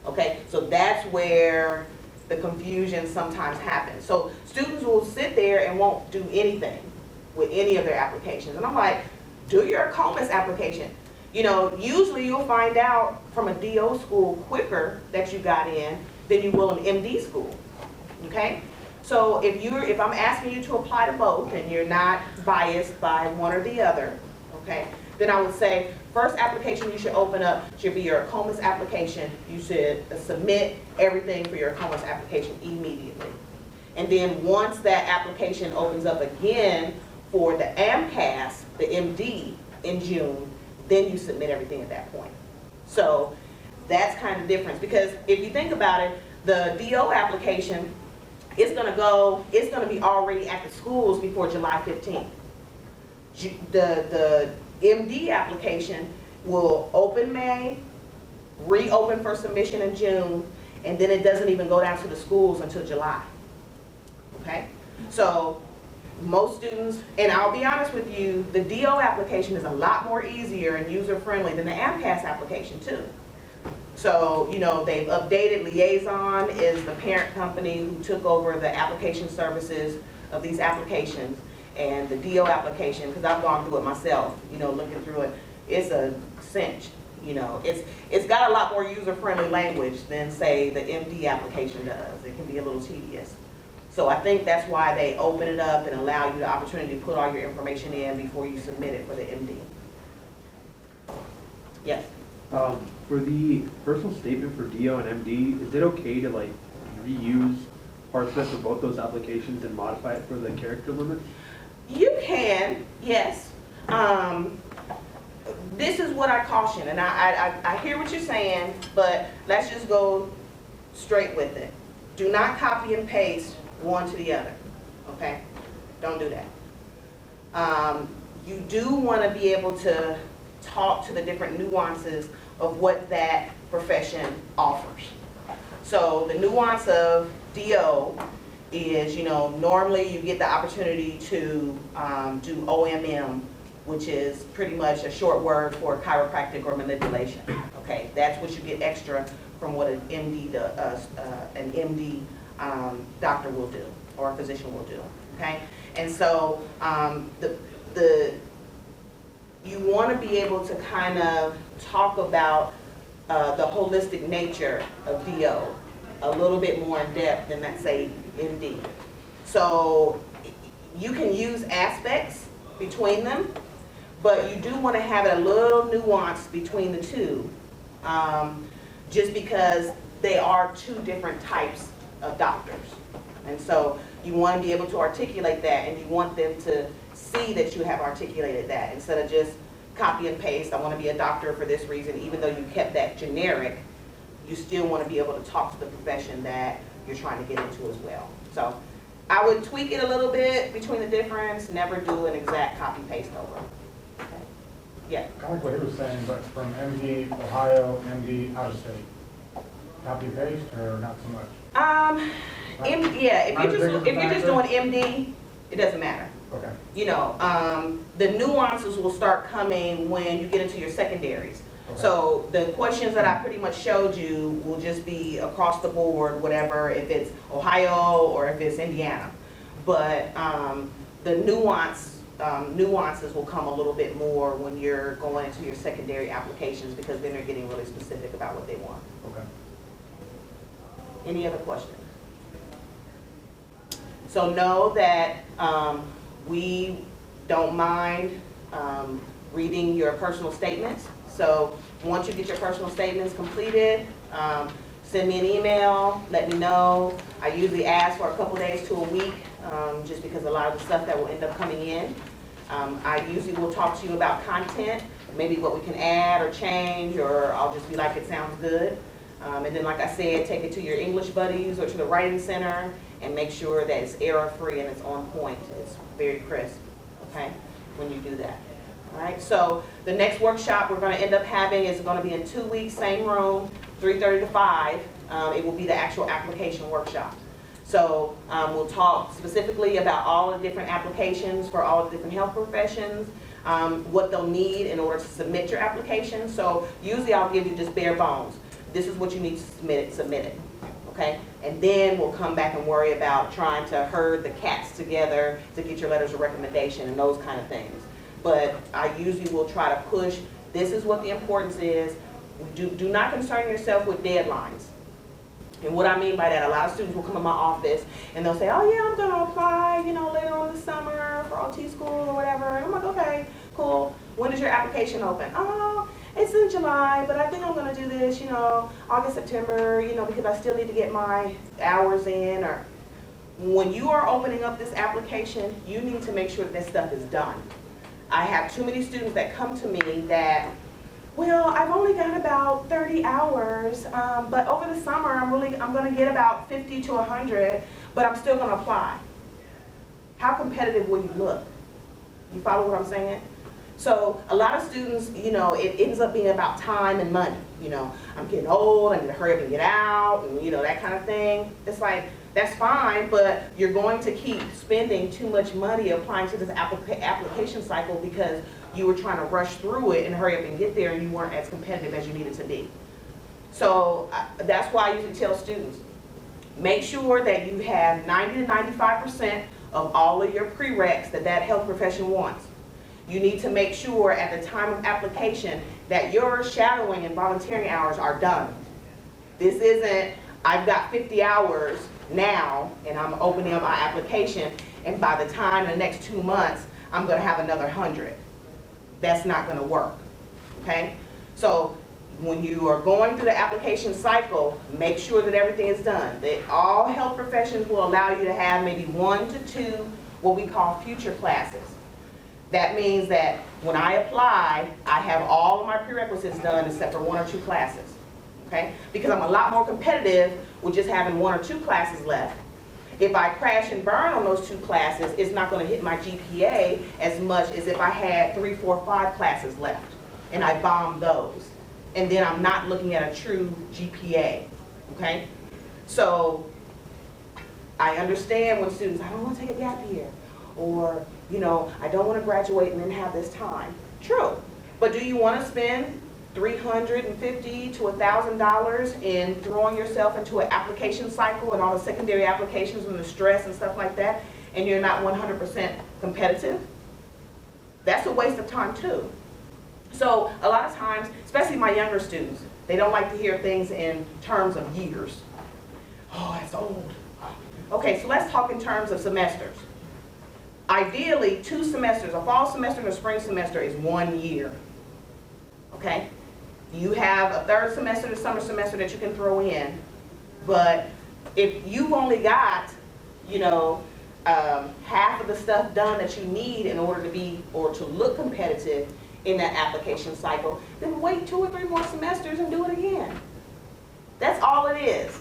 Okay, so that's where the confusion sometimes happens. So students will sit there and won't do anything with any of their applications. And I'm like, do your COMAS application. You know, usually you'll find out from a DO school quicker that you got in than you will an MD school. Okay? So if I'm asking you to apply to both and you're not biased by one or the other, okay, then I would say first application you should open up should be your COMAS application. You should submit everything for your COMAS application immediately. And then once that application opens up again for the AMCAS, the MD in June, then you submit everything at that point. So that's kind of the difference, because if you think about it, the DO application, it's going to be already at the schools before July 15th. The MD application will open May, reopen for submission in June, and then it doesn't even go down to the schools until July. Okay? So most students, and I'll be honest with you, the DO application is a lot more easier and user-friendly than the AMCAS application too. So, you know, they've updated. Liaison is the parent company who took over the application services of these applications. And the DO application, because I've gone through it myself, you know, looking through it, it's a cinch. You know, it's got a lot more user-friendly language than, say, the MD application does. It can be a little tedious. So I think that's why they open it up and allow you the opportunity to put all your information in before you submit it for the MD. Yes? For the personal statement for DO and MD, is it okay to like reuse parts of it for both those applications and modify it for the character limit? You can, yes. This is what I caution, and I hear what you're saying, but let's just go straight with it. Do not copy and paste one to the other, okay? Don't do that. You do want to be able to talk to the different nuances of what that profession offers. So the nuance of DO is, you know, normally you get the opportunity to do OMM, which is pretty much a short word for chiropractic or manipulation. Okay, that's what you get extra from what an MD doctor will do or a physician will do. Okay, and so you want to be able to kind of talk about the holistic nature of DO a little bit more in depth than, let's say, MD. So you can use aspects between them, but you do want to have it a little nuanced between the two, just because they are two different types of doctors. And so you want to be able to articulate that, and you want them to see that you have articulated that instead of just copy and paste. I want to be a doctor for this reason. Even though you kept that generic, you still want to be able to talk to the profession that you're trying to get into as well. So I would tweak it a little bit between the difference, never do an exact copy paste over. Okay. Yeah. I like what he was saying, but from MD Ohio, MD out of state. Copy and paste or not so much? Yeah, if you're just doing MD, it doesn't matter. Okay. You know, the nuances will start coming when you get into your secondaries. Okay. So the questions that I pretty much showed you will just be across the board, whatever, if it's Ohio or if it's Indiana. But the nuance nuances will come a little bit more when you're going into your secondary applications, because then they're getting really specific about what they want. Okay. Any other questions? So know that we don't mind reading your personal statements. So once you get your personal statements completed, send me an email, let me know. I usually ask for a couple days to a week, just because a lot of the stuff that will end up coming in. I usually will talk to you about content, maybe what we can add or change, or I'll just be like, it sounds good. And then, like I said, take it to your English buddies or to the writing center and make sure that it's error-free and it's on point. It's very crisp, okay, when you do that. All right, so the next workshop we're going to end up having is going to be in 2 weeks, same room, 3:30 to 5. It will be the actual application workshop. So we'll talk specifically about all the different applications for all the different health professions, what they'll need in order to submit your application. So usually I'll give you just bare bones. This is what you need to submit it, okay? And then we'll come back and worry about trying to herd the cats together to get your letters of recommendation and those kind of things. But I usually will try to push, this is what the importance is. Do not concern yourself with deadlines. And what I mean by that, a lot of students will come in my office and they'll say, oh yeah, I'm gonna apply, later on this summer for OT school or whatever. And I'm like, okay, cool. When is your application open? Oh, it's in July, but I think I'm gonna do this, August, September, because I still need to get my hours in. Or when you are opening up this application, you need to make sure that this stuff is done. I have too many students that come to me that, well, I've only got about 30 hours, but over the summer I'm going to get about 50 to 100, but I'm still going to apply. How competitive will you look? You follow what I'm saying? So a lot of students, it ends up being about time and money. I'm getting old, I need to hurry up and get out, and that kind of thing. It's like, that's fine, but you're going to keep spending too much money applying to this application cycle because you were trying to rush through it and hurry up and get there, and you weren't as competitive as you needed to be. So that's why I usually tell students, make sure that you have 90 to 95% of all of your prereqs that health profession wants. You need to make sure at the time of application that your shadowing and volunteering hours are done. This isn't, I've got 50 hours now and I'm opening up my application, and by the time the next 2 months I'm going to have another 100. That's not going to work, okay? So when you are going through the application cycle, make sure that everything is done. That all health professions will allow you to have maybe 1 to 2 what we call future classes. That means that when I apply, I have all of my prerequisites done except for 1 or 2 classes, okay? Because I'm a lot more competitive with just having 1 or 2 classes left. If I crash and burn on those 2 classes, it's not going to hit my GPA as much as if I had 3, 4, 5 classes left and I bombed those. And then I'm not looking at a true GPA, okay? So I understand when students, I don't want to take a gap year, or, I don't want to graduate and then have this time. True, but do you want to spend $350 to $1,000 in throwing yourself into an application cycle and all the secondary applications and the stress and stuff like that, and you're not 100% competitive? That's a waste of time too. So a lot of times, especially my younger students, they don't like to hear things in terms of years. Oh, that's old. Okay, so let's talk in terms of semesters. Ideally, 2 semesters, a fall semester and a spring semester, is 1 year. Okay? You have a 3rd semester, the summer semester that you can throw in, but if you've only got, half of the stuff done that you need in order to be, or to look competitive in that application cycle, then wait 2 or 3 more semesters and do it again. That's all it is.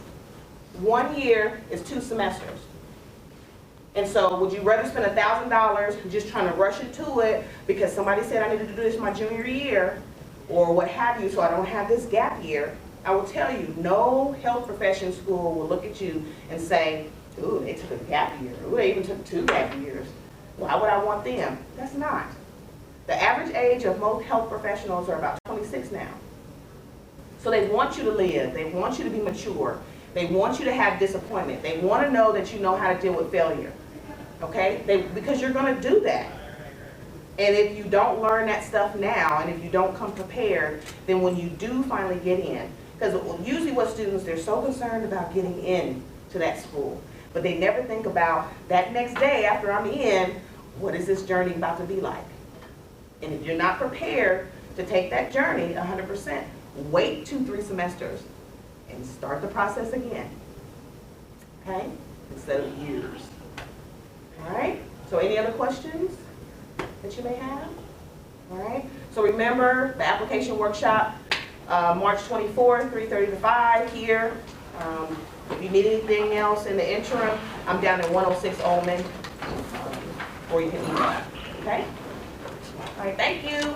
1 year is 2 semesters. And so would you rather spend $1,000 just trying to rush into it because somebody said I needed to do this my junior year, or what have you, so I don't have this gap year? I will tell you, no health profession school will look at you and say, ooh, they took a gap year. Ooh, they even took 2 gap years. Why would I want them? That's not. The average age of most health professionals are about 26 now. So they want you to live. They want you to be mature. They want you to have disappointment. They want to know that you know how to deal with failure. Okay? Because you're going to do that. And if you don't learn that stuff now, and if you don't come prepared, then when you do finally get in, because usually what students, they're so concerned about getting in to that school, but they never think about that next day after I'm in, what is this journey about to be like? And if you're not prepared to take that journey 100%, wait 2-3 semesters and start the process again, okay? Instead of years. All right, so any other questions that you may have? All right, so remember the application workshop, March 24th, 3:30 to 5 here. If you need anything else in the interim, I'm down at 106 Ullman, or you can email, okay? All right, thank you.